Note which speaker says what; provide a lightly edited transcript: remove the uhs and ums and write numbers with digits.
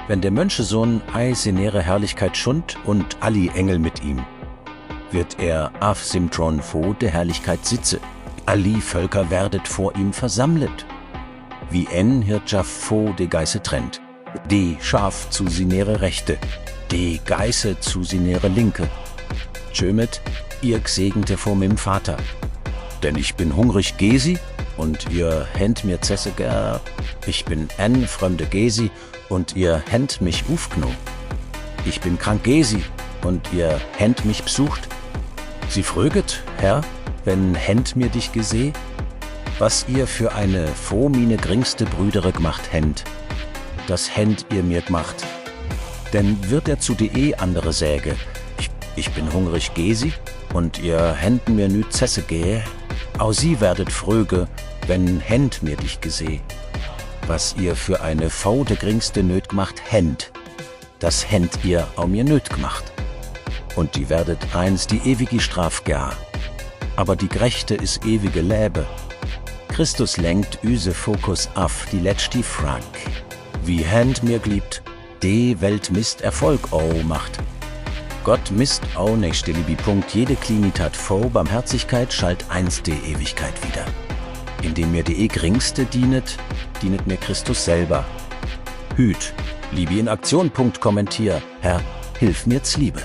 Speaker 1: Wenn der Mönchesohn ei senere Herrlichkeit schund und alli Engel mit ihm, wird er auf sim Thron vor der Herrlichkeit sitze, alli Völker werdet vor ihm versammlet. Wie en Hirtschaft vor de Geiße trennt, de Schaf zu sinere Rechte, de Geiße zu sinere Linke. Tschömet, ihr Gsegente vor mim Vater, denn ich bin hungrig Gesi und ihr händ mir zesse gär, ich bin en fremde Gesi und ihr händ mich ufkno. Ich bin krank Gesi und ihr händ mich besucht. Sie fröget, Herr, wenn händ mir dich geseh, was ihr für eine vor mine geringste Brüdere gemacht händ, das händ ihr mir gemacht. Denn wird er zu de andere säge, ich bin hungrig Gesi und ihr händ mir nü zesse gäh, au sie werdet fröge, wenn händ mir dich geseh. Was ihr für eine de geringste nöt gemacht händ, das händ ihr au mir nöt gemacht. Und die werdet eins die ewige Straf gar, aber die Gerechte is ewige Läbe. Christus lenkt üse Fokus auf die letzte Frag. Wie händ mir gliebt, de Welt misst Erfolg au macht. Gott misst au nächste Libi-Punkt jede Klinitat vor Barmherzigkeit schalt einst de Ewigkeit wieder. Indem mir de geringste dienet mir Christus selber. Hüt, Libi in Aktion. Kommentier, Herr, hilf mir z'Liebe.